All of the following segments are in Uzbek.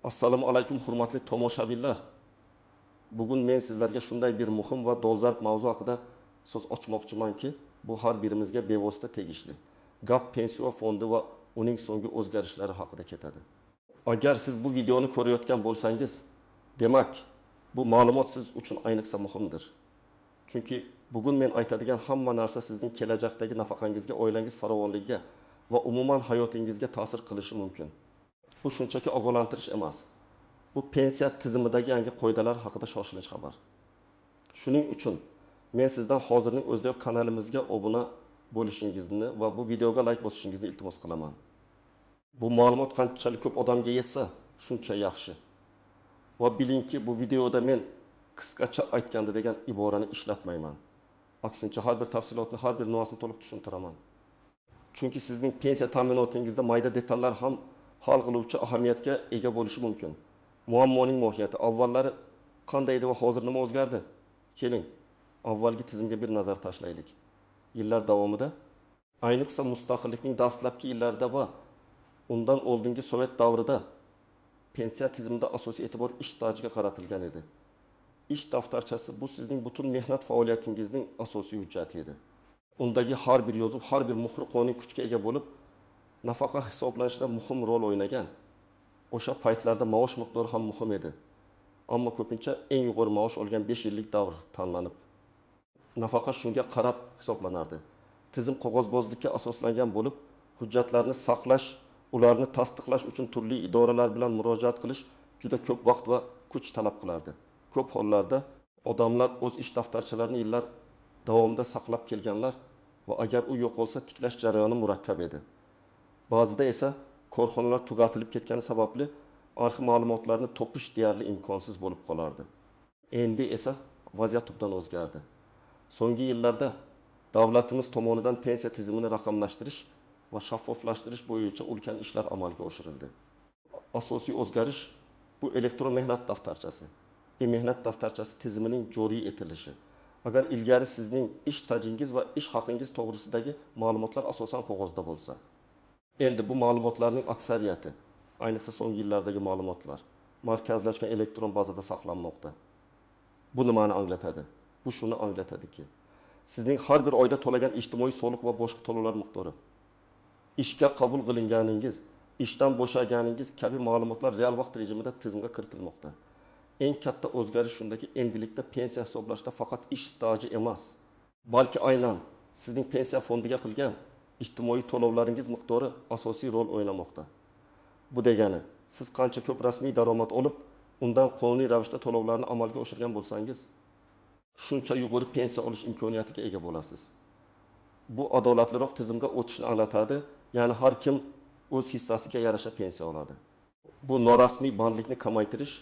Assalomu alaykum hurmatli tomoshabinlar. Bugun men sizlarga shunday bir muhim va dolzarb mavzu haqida so'z ochmoqchimanki, bu har birimizga bevosita tegishli. Gap pensiya fondi va uning so'nggi o'zgarishlari haqida ketadi. Agar siz bu videoni ko'rayotgan bo'lsangiz, demak, bu ma'lumot siz uchun ayniqsa muhimdir. Chunki bugun men aytadigan hamma narsa sizning kelajakdagi nafaqangizga, oilangiz farovonligiga va umuman hayotingizga ta'sir qilishi mumkin. Bu shunchaki ogohlantirish emas. Bu pensiya tizimidagi yangi qoidalar haqida shoshilinch xabar. Shuning uchun men sizdan hozirning o'zidayoq kanalimizga obuna bo'lishingizni va bu videoga like bosishingizni iltimos qilaman. Bu ma'lumot qanchalik ko'p odamga yetsa, shuncha yaxshi. Va bilingki, bu videoda men qisqacha aytganda degan iborani ishlatmayman. Aksincha har bir tafsilotni, har bir nuansni to'liq tushuntiraman. Chunki sizning pensiya ta'minotingizda mayda detallar ham hal qiluvchi ahamiyatga ega bo'lishi mumkin. Muammoning mohiyati avvallari qanday edi va hozir nima o'zgardi? Keling, avvalgi tizimga bir nazar tashlaylik. Yillar davomida, ayniqsa mustaqillikning dastlabki yillarida va undan oldingi Sovet davrida pensiya tizimida asosiy e'tibor ish stajiga qaratilgan edi. Ish daftarchasi bu sizning butun mehnat faoliyatingizning asosiy hujjati edi. Undagi har bir yozuv, har bir muhr qonuniy kuchga ega bo'lib, nafaqa hisoblanishida muhim rol o'ynagan. O'sha paytlarda maosh miqdori ham muhim edi. Ammo ko'pincha eng yuqori maosh olgan 5 yillik davr tanlanib, nafaqa shunga qarab hisoblanardi. Tizim qog'ozbozlikka asoslangan bo'lib, hujjatlarni saqlash, ularni tasdiqlash uchun turli idoralar bilan murojaat qilish juda ko'p vaqt va kuch talab qilardi. Ko'p hollarda odamlar o'z ish daftarchalarini yillar davomida saqlab kelganlar va agar u yo'qolsa tiklash jarayoni murakkab edi. Ba'zida esa korxonalar tugatilib ketgani sababli arxiv ma'lumotlarni topish deyarli imkonsiz bo'lib qolardi. Endi esa vaziyat tubdan o'zgardi. So'nggi yillarda davlatimiz tomonidan pensiya tizimini raqamlashtirish va shaffoflashtirish bo'yicha ulkan ishlar amalga oshirildi. Asosiy o'zgarish bu elektron mehnat daftarchasi. E-mehnat daftarchasi tizimining joriy etilishi. Agar ilgari sizning ish stajingiz va ish haqingiz to'g'risidagi ma'lumotlar asosan qog'ozda bo'lsa, endi bu ma'lumotlarning aksariyati, ayniqsa so'nggi yillardagi ma'lumotlar, markazlashgan elektron bazada saqlanmoqda. Bu nimani anglatadi? Bu shuni anglatadiki, sizning har bir oyda to'lagan ijtimoiy soliq va boshqa to'lovlar miqdori, ishga qabul qilinganingiz, ishdan bo'shaganingiz kabi ma'lumotlar real vaqt rejimida tizimga kiritilmoqda. Eng katta o'zgarish shundaki, endilikda pensiya hisoblashda faqat ish staji emas, balki aynan sizning pensiya fondiga qilgan ijtimoiy to'lovlaringiz miqdori asosiy rol o'ynamoqda. Bu degani, siz qancha ko'p rasmiy daromad olib, undan qonuniy ravishda to'lovlarni amalga oshirgan bo'lsangiz, shuncha yuqori pensiya olish imkoniyatiga ega bo'lasiz. Bu adolatliroq tizimga o'tishni anglatadi, ya'ni har kim o'z hissasiga yarasha pensiya oladi. Bu norasmiy bandlikni kamaytirish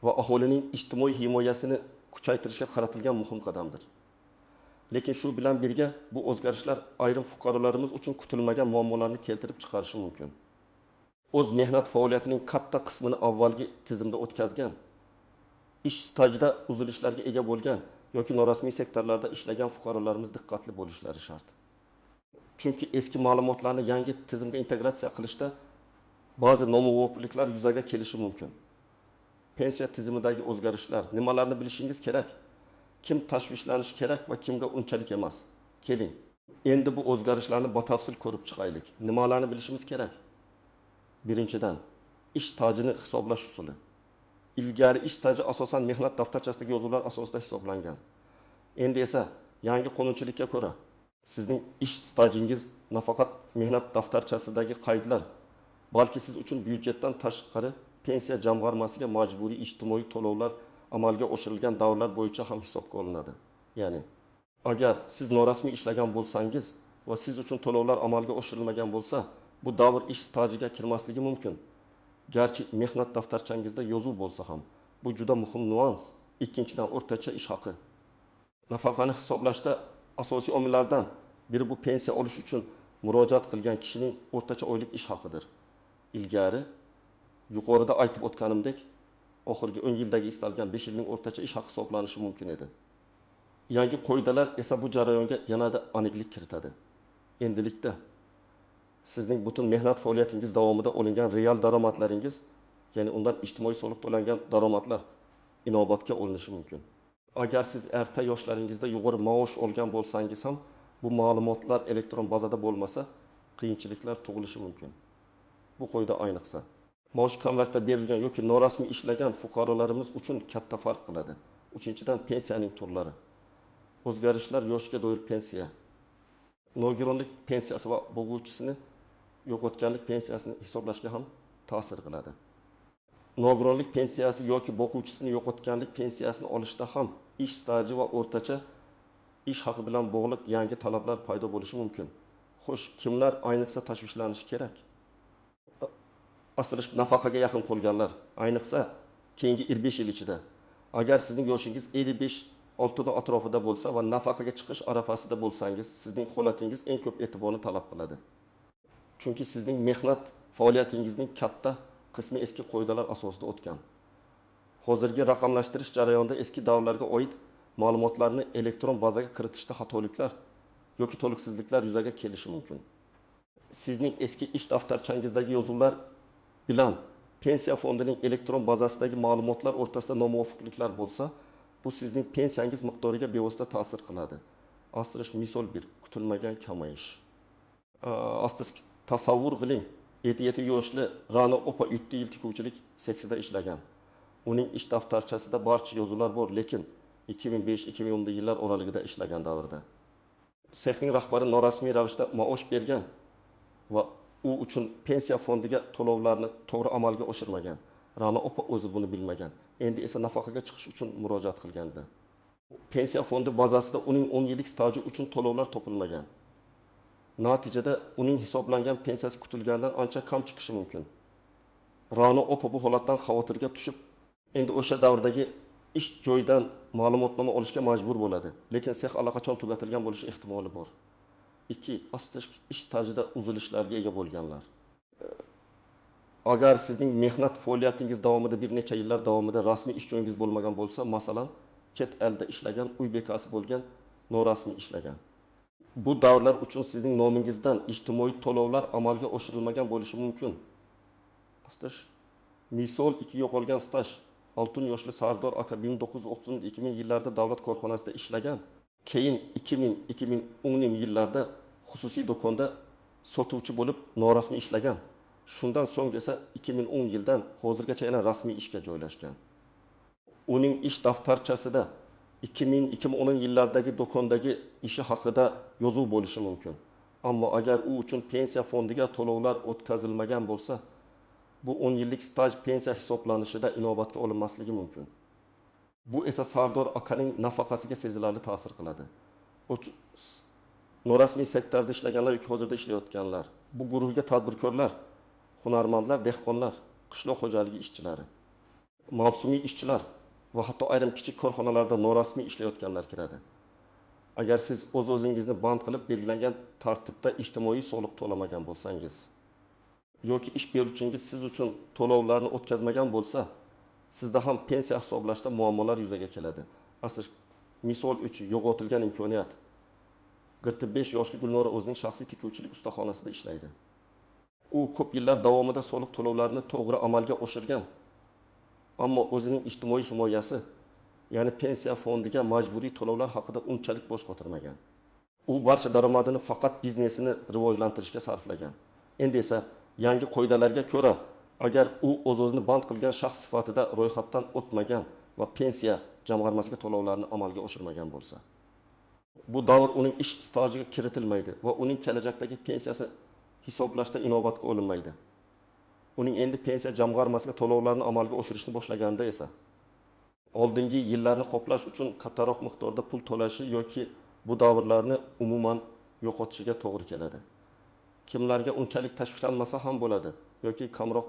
va aholining ijtimoiy himoyasini kuchaytirishga qaratilgan muhim qadamdir. Lekin shu bilan birga bu o'zgarishlar ayrim fuqarolarimiz uchun kutilmagan muammolarni keltirib chiqarishi mumkin. O'z mehnat faoliyatining katta qismini avvalgi tizimda o'tkazgan, ish stajida uzilishlarga ega bo'lgan yoki norasmiy sektorlarda ishlagan fuqarolarimiz diqqatli bo'lishlari shart. Chunki eski ma'lumotlarni yangi tizimga integratsiya qilishda ba'zi nomuvofiqliklar yuzaga kelishi mumkin. Pensiya tizimidagi o'zgarishlar, nimalarni bilishingiz kerak? Kim tashvishlanishi kerak va kimga unchalik emas? Keling, endi bu o'zgarishlarni batafsil ko'rib chiqaylik. Nimalarni bilishimiz kerak? Birinchidan, ish stajini hisoblash usuli. Ilgari ish staji asosan mehnat daftarchasidagi yozuvlar asosida hisoblangan. Endi esa yangi qonunchilikka ko'ra sizning ish stajingiz nafaqat mehnat daftarchasidagi qaydlar, balki siz uchun byudjetdan tashqari pensiya jamg'armasiga majburiy ijtimoiy to'lovlar amalga oshirilgan davrlar bo'yicha ham hisobga olinadi. Ya'ni, agar siz norasmiy ishlagan bo'lsangiz va siz uchun to'lovlar amalga oshirilmagan bo'lsa, bu davr ish stajiga kirmasligi mumkin. Garchi mehnat daftarchangizda yozuv bo'lsa ham, bu juda muhim nuans. Ikkinchidan, o'rtacha ish haqi. Nafaqani hisoblashda asosiy omillardan biri bu pensiya olish uchun murojaat qilgan kishining o'rtacha oylik ish haqidir. Ilgari yuqorida aytib o'tganimdek, oxirgi 10 yildagi istalgan 5 yilning o'rtacha ish haqi hisoblanishi mumkin edi. Yangi qoidalar esa bu jarayonga yanada aniqlik kiritadi. Endilikda sizning butun mehnat faoliyatingiz davomida olingan real daromadlaringiz ya'ni undan ijtimoiy soliq to'langan daromadlar inobatga olinishi mumkin. Agar siz erta yoshlaringizda yuqori maosh olgan bo'lsangiz ham, bu ma'lumotlar elektron bazada bo'lmasa, qiyinchiliklar tug'ilishi mumkin. Bu qo'yda ayniqsa. Maosh konvertda berilgan yoki norasmiy ishlagan fuqarolarimiz uchun katta farq qiladi. Uchinchidan, pensiyaning turlari. O'zgarishlar yoshga doir pensiya, nogironlik pensiyasi va bo'g'uvchisini yo'qotganlik pensiyasini hisoblashga ham ta'sir qiladi. Nogironlik pensiyasi yoki boquvchisini yo'qotganlik pensiyasini olishda ham ish staji va o'rtacha ish haqi bilan bog'liq yangi talablar paydo bo'lishi mumkin. Xo'sh, kimlar ayniqsa tashvishlanishi kerak? Aslish nafaqaga yaqin qolganlar, ayniqsa keyingi 25 yil ichida. Agar sizning yoshingiz 55-6 atrofida bo'lsa va nafaqaga chiqish arafasida bo'lsangiz, sizning holatingiz eng ko'p e'tiborni talab qiladi. Chunki sizning mehnat faoliyatingizning katta qismi eski qoidalar asosida o'tgan. Hozirgi raqamlashtirish jarayonida eski davrlarga oid ma'lumotlarni elektron bazaga kiritishda xatoliklar yoki to'liqsizliklar yuzaga kelishi mumkin. Sizning eski ish daftarchangizdagi yozuvlar bilan pensiya fondining elektron bazasidagi ma'lumotlar o'rtasida nomuvofiqliklar bo'lsa, bu sizning pensiyangiz miqdoriga bevosita ta'sir qiladi. Asrish misol 1, kutilmagan kamayish. Astis tasavvur qiling, 7 yoshli Ra'no opa 7 yil tikuvchilik seksida ishlagan. Uning ish daftarchasida barcha yozuvlar bor, lekin 2005-2010 yillar oralig'ida ishlagan davrda. Sexning rahbari norasmiy ravishda maosh bergan va u uchun pensiya fondiga to'lovlarni to'g'ri amalga oshirmagan. Ra'no opa o'zi buni bilmagan. Endi esa nafaqaga chiqish uchun murojaat qilganda. Pensiya fondi bazasida uning 10 yillik staji uchun to'lovlar topilmagan. Natijada uning hisoblangan pensiyasi kutilgandan ancha kam chiqishi mumkin. Ra'no opa bu holatdan xavotirga tushib, endi o'sha davrdagi ish joyidan ma'lumotnoma olishga majbur bo'ladi, lekin sex allaqachon tugatilgan bo'lishi ehtimoli bor. 2. Aslish ish stajida uzilishlarga ega bo'lganlar. Agar sizning mehnat faoliyatingiz davomida bir necha yillar davomida rasmiy ish joyingiz bo'lmagan bo'lsa, masalan, chet elda ishlagan, uy bekasi bo'lgan, norasmiy ishlagan. Bu davrlar uchun sizning nomingizdan ijtimoiy to'lovlar amalga oshirilmagan bo'lishi mumkin. Aslish misol 2 yo'qolgan staj. Altun yoshli Sardor aka 1930-2000 yillarda davlat korxonasida ishlagan. Keyin 2000-2010 yillarda xususiy do'konda sotuvchi bo'lib norasmiy ishlagan. Shundan so'ng esa 2010 yildan hozirgacha yana rasmiy ishga joylashgan. Uning ish daftarchasida 2000-2010 yillardagi do'kondagi ishi haqida yozuv bo'lishi mumkin. Ammo agar u uchun pensiya fondiga to'lovlar o'tkazilmagan bo'lsa, bu 10 yillik staj pensiya hisoblanishida inobatga olinmasligi mumkin. Bu esa Sardor akaning nafaqasiga sezilarli ta'sir qiladi. Norasmiy sektorda ishlaganlar yoki hozirda ishlayotganlar, bu guruhga tadbirkorlar, hunarmandlar, dehqonlar, qishloq xo'jaligi ishchilari, mavsumiy ishchilar va hatto ayrim kichik korxonalarda norasmiy ishlayotganlar kiradi. Agar siz o'z-o'zingizni band qilib belgilangan tartibda ijtimoiy soliq to'lamagan bo'lsangiz yoki ish beruvchingiz siz uchun to'lovlarni o'tkazmagan bo'lsa, sizda ham pensiya hisoblashda muammolar yuzaga keladi. Asl misol 3, yo'qotilgan imkoniyat. 45 yoshli Gulnora o'zining shaxsiy tikuvchilik ustaxonasida ishlaydi. U ko'p yillar davomida soliq to'lovlarini to'g'ri amalga oshirgan. Ammo o'zining ijtimoiy himoyasi, ya'ni pensiya fondiga majburiy to'lovlar haqida unchalik bosh qotirmagan. U barcha daromadini faqat biznesini rivojlantirishga sarflagan. Endi esa yangi qoidalarga ko'ra, agar u o'z-o'zini band qilgan shaxs sifatida ro'yxatdan o'tmagan va pensiya jamg'armasiga to'lovlarni amalga oshirmagan bo'lsa, bu davr uning ish stajiga kiritilmaydi va uning kelajakdagi pensiyasi hisoblashda inobatga olinmaydi. Uning endi pensiya jamg'armasiga to'lovlarni amalga oshirishni boshlaganda esa oldingi yillarni qoplash uchun kattaroq miqdorda pul to'lashi yoki bu davrlarni umuman yo'qotishiga to'g'ri keladi. Kimlarga unchalik tashvishlanmasa ham bo'ladi yoki kamroq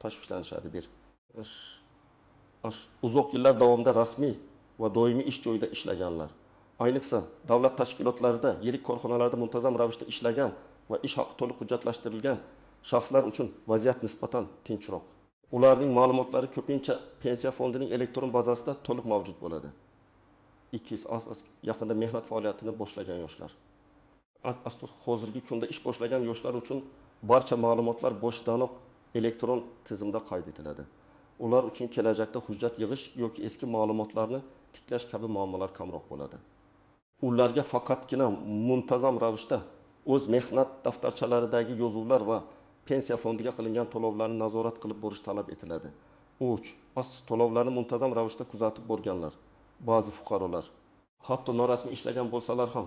tashvishlanishadi. Uzoq yillar davomida rasmiy va doimiy ish joyida ishlaganlar, ayniqsa davlat tashkilotlarida, yirik korxonalarda muntazam ravishda ishlagan va ish haqi to'liq hujjatlashtirilgan shaxslar uchun vaziyat nisbatan tinchroq. Ularning ma'lumotlari ko'pincha pensiya fondining elektron bazasida to'liq mavjud bo'ladi. 2. Yaqinda mehnat faoliyatini boshlagan yoshlar. Hozirgi kunda ish boshlagan yoshlar uchun barcha ma'lumotlar boshdanoq elektron tizimda qayd etiladi. Ular uchun kelajakda hujjat yig'ish yoki eski ma'lumotlarni tiklash kabi muammolar kamroq bo'ladi. Ularga faqatgina muntazam ravishda o'z mehnat daftarchalaridagi yozuvlar va pensiya fondiga qilingan to'lovlarni nazorat qilib borish talab etiladi. 3. To'lovlarni muntazam ravishda kuzatib borganlar. Ba'zi fuqarolar hatto norasmiy ishlagan bo'lsalar ham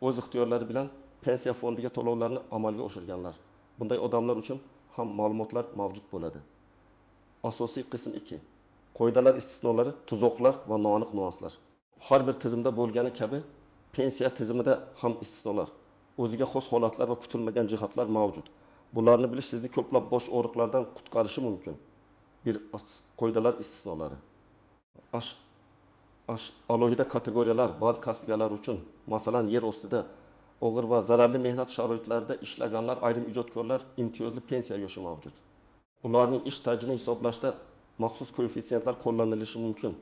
o'z ixtiyorlari bilan pensiya fondiga to'lovlarni amalga oshirganlar. Bunday odamlar uchun ham ma'lumotlar mavjud bo'ladi. Asosiy qism 2. Qoidalar istisnolari, tuzoqlar va noaniq nuanslar. Har bir tizimda bo'lgani kabi pensiya tizimida ham istisnolar, o'ziga xos holatlar va kutilmagan jihatlar mavjud. Bularni bilish sizni ko'plab bosh og'riqlardan qutqarishi mumkin. Qoidalar istisnolari. Alohida kategoriyalar ba'zi kasbgalar uchun, masalan, yer ostida og'ir va zararli mehnat sharoitlarida ishlaganlar, ayrim ijodkorlar imtiyozli pensiya yoshi mavjud. Ularning ish stajini hisoblashda maxsus koeffitsiyentlar qo'llanilishi mumkin.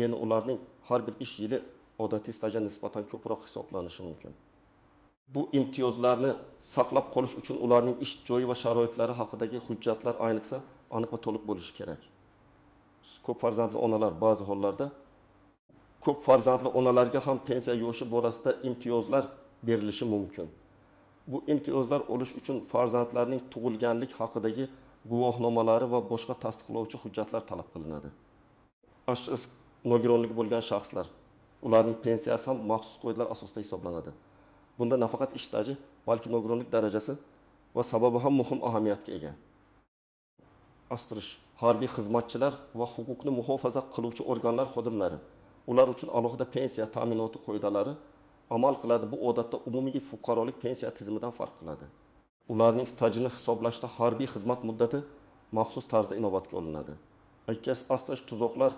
Ya'ni ularning har bir ish yili odatiy stajga nisbatan ko'proq hisoblanishi mumkin. Bu imtiyozlarni saqlab qolish uchun ularning ish joyi va sharoitlari haqidagi hujjatlar ayniqsa aniq va to'liq bo'lishi kerak. Ko'p farzandli onalar ba'zi hollarda ko'p farzandli onalarga ham pensiya yoshi borasida imtiyozlar berilishi mumkin. Bu imtiyozlar olish uchun farzandlarning tug'ilganlik haqidagi guvohnomalari va boshqa tasdiqlovchi hujjatlar talab qilinadi. Nogironligi bo'lgan shaxslar, ularning pensiyasi ham maxsus qoidalar asosida hisoblanadi. Bunda nafaqat ish staji, balki nogironlik darajasi va sababi ham muhim ahamiyatga ega. Harbiy xizmatchilar va huquqni muhofaza qiluvchi organlar xodimlari, ular uchun alohida pensiya ta'minoti qoidalari amal qiladi. Bu odatda umumiy fuqarolik pensiya tizimidan farq qiladi. Ularning stajini hisoblashda harbiy xizmat muddati maxsus tarzda inobatga olinadi. Tuzoqlar,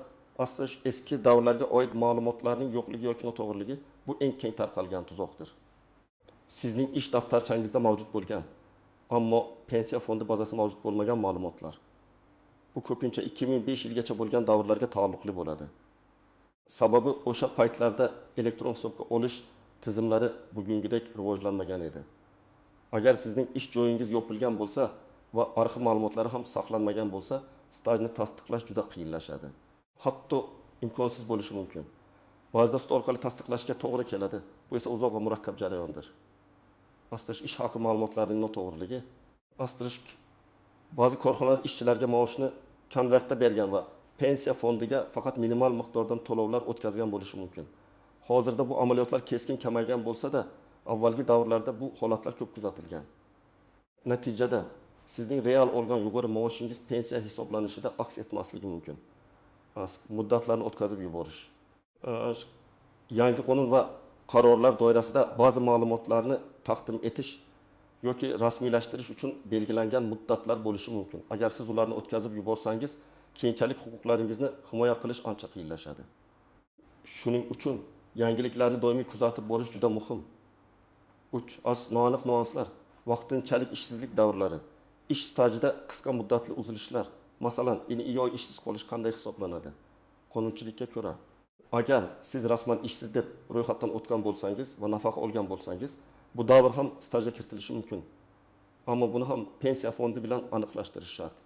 eski davrlarga oid ma'lumotlarning yo'qligi yoki noto'g'riligi bu eng keng tarqalgan tuzoqdir. Sizning ish daftarchangizda mavjud bo'lgan, ammo pensiya fondi bazasida mavjud bo'lmagan ma'lumotlar. Bu ko'pincha 2005 yilgacha bo'lgan davrlarga taalluqli bo'ladi. Sababi o'sha paytlarda elektron hisobga olish tizimlari bugungidek rivojlanmagan edi. Agar sizning ish joyingiz yopilgan bo'lsa va arxiv ma'lumotlari ham saqlanmagan bo'lsa, stajni tasdiqlash juda qiyinlashadi. Hatto imkonsiz bo'lishi mumkin. Ba'zida sud orqali tasdiqlashga to'g'ri keladi. Bu esa uzoq va murakkab jarayondir. Ish haqi ma'lumotlarining noto'g'riligi. Ba'zi korxonalar ishchilarga maoshni konvertda bergan va pensiya fondiga faqat minimal miqdordan to'lovlar o'tkazgan bo'lishi mumkin. Hozirda bu amaliyotlar keskin kamaygan bo'lsa-da, avvalgi davrlarda bu holatlar ko'p kuzatilgan. Natijada sizning real olgan yuqori maoshingiz pensiya hisoblanishida aks etmasligi mumkin. Muddatlarni o'tkazib yuborish. Yangi qonun va qarorlar doirasida ba'zi ma'lumotlarni taqdim etish yoki rasmiylashtirish uchun belgilangan muddatlar bo'lishi mumkin. Agar siz ularni o'tkazib yuborsangiz, keyinchalik huquqlaringizni himoya qilish ancha qiyinlashadi. Shuning uchun yangiliklarni doimiy kuzatib borish juda muhim. 3. Noaniq nuanslar, vaqtinchalik ishsizlik davrlari, ish stajida qisqa muddatli uzilishlar, masalan, 2 oy ishsiz qolish qanday hisoblanadi? Qonunchilikka ko'ra, agar siz rasman ishsiz deb ro'yxatdan o'tgan bo'lsangiz va nafaqa olgan bo'lsangiz, bu davr ham stajga kiritilishi mumkin. Ammo buni ham pensiya fondi bilan aniqlashtirish shart.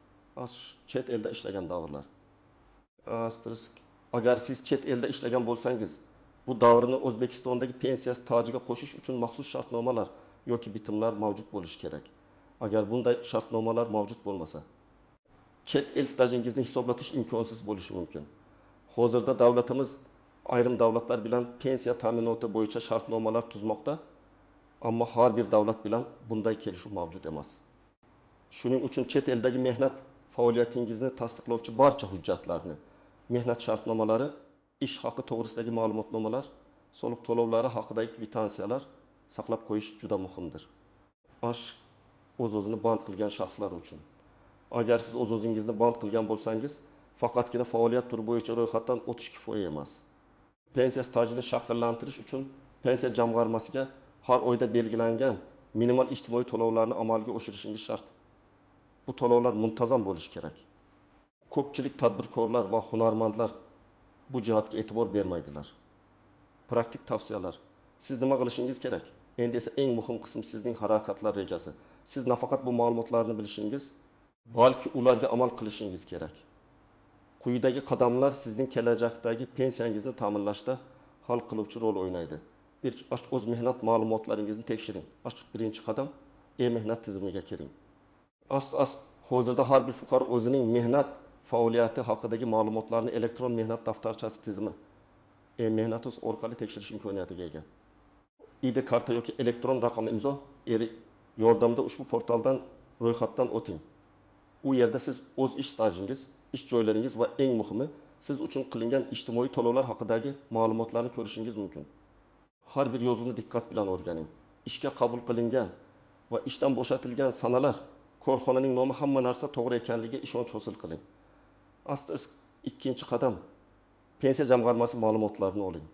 Chet elda ishlagan davrlar. Agar siz chet elda ishlagan bo'lsangiz, bu davrni O'zbekistondagi pensiya stajiga qo'shish uchun maxsus shartnomalar yoki bitimlar mavjud bo'lishi kerak. Agar bunday shartnomalar mavjud bo'lmasa, chet el stajingizni hisoblatish imkonsiz bo'lishi mumkin. Hozirda davlatimiz ayrim davlatlar bilan pensiya ta'minoti bo'yicha shartnomalar tuzmoqda, ammo har bir davlat bilan bunday kelishuv mavjud emas. Shuning uchun chet eldagi mehnat faoliyatingizni tasdiqlovchi barcha hujjatlarni, mehnat shartnomalari, ish haqi to'g'risidagi ma'lumotnomalar, soliq to'lovlari haqidagi kvitansiyalar saqlab qo'yish juda muhimdir. O'z-o'zini band qilgan shaxslar uchun. Agar siz o'z-o'zingizni band qilgan bo'lsangiz, faqatgina faoliyat turi bo'yicha ro'yxatdan o'tish kifoya emas. Pensiya stajini shakllantirish uchun pensiya jamg'armasiga har oyda belgilangan minimal ijtimoiy to'lovlarni amalga oshirishingiz shart. Bu to'lovlar muntazam bo'lishi kerak. Ko'pchilik tadbirkorlar va hunarmandlar bu jihatga e'tibor bermaydilar. Praktik tavsiyalar. Siz nima qilishingiz kerak? Endi esa eng muhim qism sizning harakatlar rejasi. Siz nafaqat bu ma'lumotlarni bilishingiz, balki ularga amal qilishingiz kerak. Quyidagi qadamlar sizning kelajakdagi pensiyangizni ta'minlashda hal qiluvchi rol o'ynaydi. Bir, o'z mehnat ma'lumotlaringizni tekshiring. Birinchi qadam e-mehnat tizimiga kiring. Hozirda har bir fuqaro o'zining mehnat faoliyati haqidagi ma'lumotlarni elektron mehnat daftarchasi tizimi e-mehnat.uz orqali tekshirish imkoniyatiga ega. ID karta yoki elektron raqamli imzo yordamida ushbu portaldan ro'yxatdan o'ting. U yerda siz o'z ish stajingiz, ish joylaringiz va eng muhimi siz uchun qilingan ijtimoiy to'lovlar haqidagi ma'lumotlarni ko'rishingiz mumkin. Har bir yozuvni diqqat bilan o'rganing. Ishga qabul qilingan va ishdan bo'shatilgan sanalar, korxonaning nomi, hamma narsa to'g'ri ekanligiga ishonch hosil qiling. Ikkinchi qadam pensiya jamg'armasi ma'lumotlarini oling.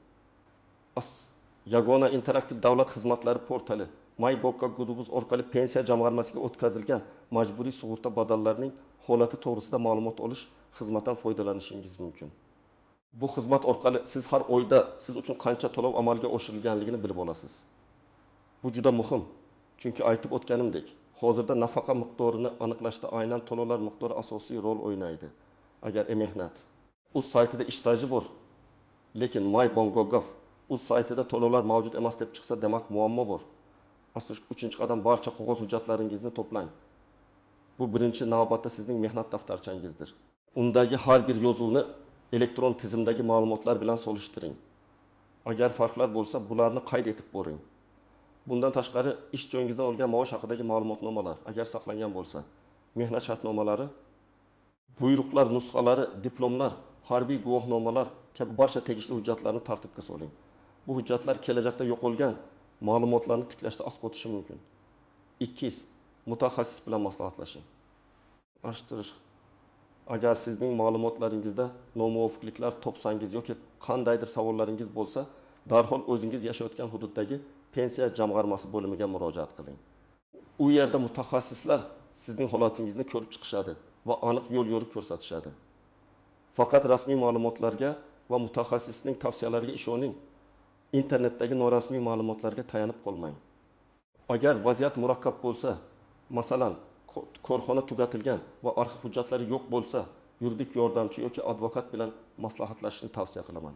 Yagona interaktiv davlat xizmatlari portali my.gov.uz orqali pensiya jamg'armasiga o'tkazilgan majburiy sug'urta badallarining holati to'g'risida ma'lumot olish xizmatdan foydalanishingiz mumkin. Bu xizmat orqali siz har oyda siz uchun qancha to'lov amalga oshirilganligini bilib olasiz. Bu juda muhim. Chunki aytib o'tganimdek, hozirda nafaqa miqdorini aniqlashda aynan to'lovlar miqdori asosiy rol o'ynaydi. Agar e-mehnat uz saytida ish staji bor, lekin my.gov uz saytida to'lovlar mavjud emas deb chiqsa, demak muammo bor. Uchinchi qadam barcha qog'oz hujjatlaringizni to'plang. Bu birinchi navbatda sizning mehnat daftarchangizdir. Undagi har bir yozuvni elektron tizimdagi ma'lumotlar bilan solishtiring. Agar farqlar bo'lsa, bularni qayd etib boring. Bundan tashqari, ish joyingizda olgan maosh haqidagi ma'lumotnomalar, agar saqlangan bo'lsa, mehnat shartnomalari, buyruqlar nusxalari, diplomlar, harbiy guvohnomalar kabi barcha tegishli hujjatlarni tartibga soling. Bu hujjatlar kelajakda yo'qolgan ma'lumotlarni tiklashda asqotishi mumkin. 2. Mutaxassis bilan maslahatlashing. Agar sizning ma'lumotlaringizda nomuvofiqliklar topsangiz yoki qandaydir savollaringiz bo'lsa, darhol o'zingiz yashayotgan hududdagi pensiya jamg'armasi bo'limiga murojaat qiling. U yerda mutaxassislar sizning holatingizni ko'rib chiqishadi va aniq yo'l yo'riq ko'rsatishadi. Faqat rasmiy ma'lumotlarga va mutaxassisning tavsiyalariga ishoning. Internetdagi norasmiy ma'lumotlarga tayanib qolmang. Agar vaziyat murakkab bo'lsa, masalan, korxona tugatilgan va arxiv hujjatlari yo'q bo'lsa, yuridik yordamchi yoki advokat bilan maslahatlashishni tavsiya qilaman.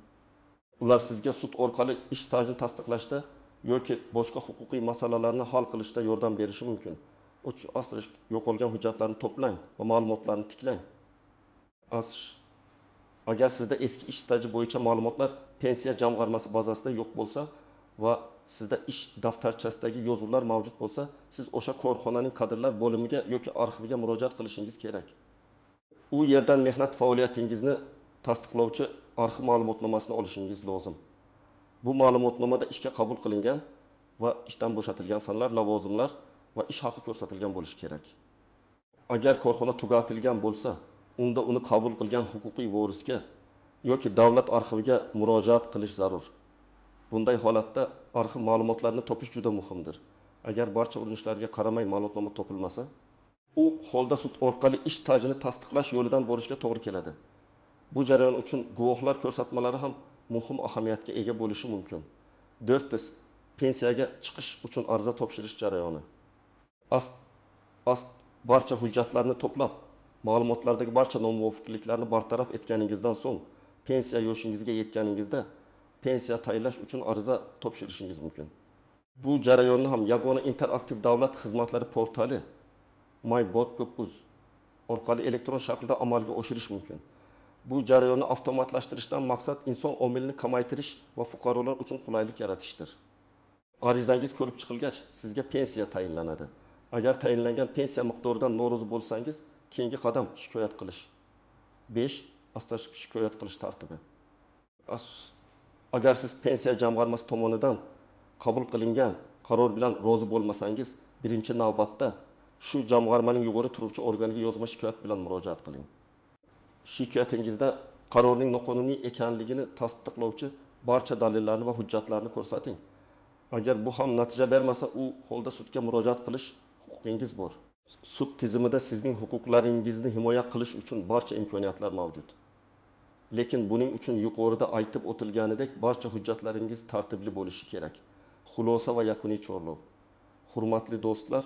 Ular sizga sud orqali ish stajini tasdiqlashda yoki boshqa huquqiy masalalarni hal qilishda yordam berishi mumkin. Yo'qolgan hujjatlarni to'plang va ma'lumotlarni tiklang. Agar sizda eski ish staji bo'yicha ma'lumotlar pensiya jamg'armasi bazasida yo'q bo'lsa va sizda ish daftarchasidagi yozuvlar mavjud bo'lsa, siz o'sha korxonaning kadrlar bo'limiga yoki arxiviga murojaat qilishingiz kerak. U yerdan mehnat faoliyatingizni tasdiqlovchi arxiv ma'lumotnomasini olishingiz lozim. Bu ma'lumotnomada ishga qabul qilingan va ishdan bo'shatilgan sanalar, lavozimlar va ish haqi ko'rsatilgan bo'lishi kerak. Agar korxona tugatilgan bo'lsa, unda uni qabul qilgan huquqiy vorisga yoki davlat arxiviga murojaat qilish zarur. Bunday holatda arxiv ma'lumotlarini topish juda muhimdir. Agar barcha urinishlarga qaramay ma'lumotnoma topilmasa, u holda sud orqali ish stajini tasdiqlash yo'lidan borishga to'g'ri keladi. Bu jarayon uchun guvohlar ko'rsatmalari ham muhim ahamiyatga ega bo'lishi mumkin. 4. Pensiyaga chiqish uchun ariza topshirish jarayoni. Barcha hujjatlarni to'plab, ma'lumotlardagi barcha nomuvofiqliklarni bartaraf etganingizdan so'ng, pensiya yoshingizga yetganingizda pensiya tayinlash uchun ariza topshirishingiz mumkin. Bu jarayonni ham yagona interaktiv davlat xizmatlari portali my.gov.uz orqali elektron shaklda amalga oshirish mumkin. Bu jarayonni avtomatlashtirishdan maqsad inson omilini kamaytirish va fuqarolar uchun qulaylik yaratishdir. Arizangiz ko'rib chiqilgach, sizga pensiya tayinlanadi. Agar tayinlangan pensiya miqdoridan norozi bo'lsangiz, keyingi qadam shikoyat qilish. 5. Shikoyat qilish tartibi. Agar siz pensiya jamg'armasi tomonidan qabul qilingan qaror bilan rozi bo'lmasangiz, birinchi navbatda shu jamg'armaning yuqori turuvchi organiga yozma shikoyat bilan murojaat qiling. Shikoyatingizda qarorning noqonuniy ekanligini tasdiqlovchi barcha dalillarni va hujjatlarni ko'rsating. Agar bu ham natija bermasa, u holda sudga murojaat qilish huquqingiz bor. Sud tizimida sizning huquqlaringizni himoya qilish uchun barcha imkoniyatlar mavjud. Lekin buning uchun yuqorida aytib o'tilganidek barcha hujjatlaringiz tartibli bo'lishi kerak. Xulosa va yakuniy chorlov. Hurmatli do'stlar,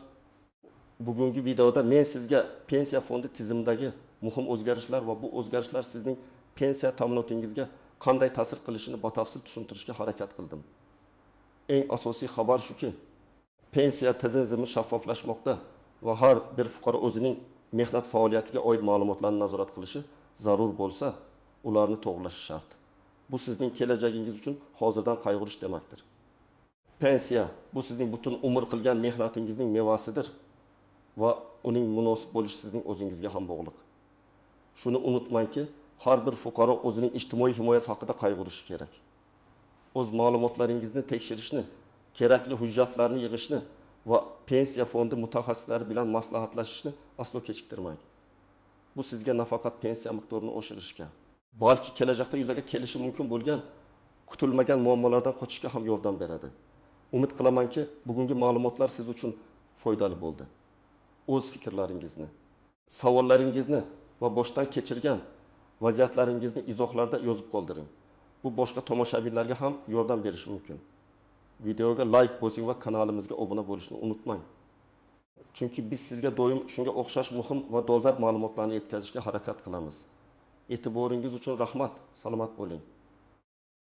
bugungi videoda men sizga pensiya fondi tizimidagi muhim o'zgarishlar va bu o'zgarishlar sizning pensiya ta'minotingizga qanday ta'sir qilishini batafsil tushuntirishga harakat qildim. Eng asosiy xabar shuki, pensiya tizimi shaffoflashmoqda va har bir fuqaro o'zining mehnat faoliyatiga oid ma'lumotlarni nazorat qilishi zarur bo'lsa, ularni to'g'rilashi shart. Bu sizning kelajagingiz uchun hozirdan qayg'urish demakdir. Pensiya bu sizning butun umr qilgan mehnatingizning mevasidir va uning munosib bo'lishi sizning o'zingizga ham bog'liq. Shuni unutmangki, har bir fuqaro o'zining ijtimoiy himoyasi haqida qayg'urishi kerak. O'z ma'lumotlaringizni tekshirishni, kerakli hujjatlarni yig'ishni va pensiya fondi mutaxassislari bilan maslahatlashishni aslo kechiktirmang. Bu sizga nafaqat pensiya miqdorini oshirishga, balki kelajakda yuzaga kelishi mumkin bo'lgan kutilmagan muammolardan qochishga ham yordam beradi. Umid qilamanki, bugungi ma'lumotlar siz uchun foydali bo'ldi. O'z fikrlaringizni, savollaringizni va boshdan kechirgan vaziyatlaringizni izohlarda yozib qoldiring. Bu boshqa tomoshabinlarga ham yordam berishi mumkin. Videoga like bosing va kanalimizga obuna bo'lishni unutmang. Chunki biz sizga doim shunga o'xshash muhim va dolzarb ma'lumotlarni yetkazishga harakat qilamiz. E'tiboringiz uchun rahmat. Salomat bo'ling.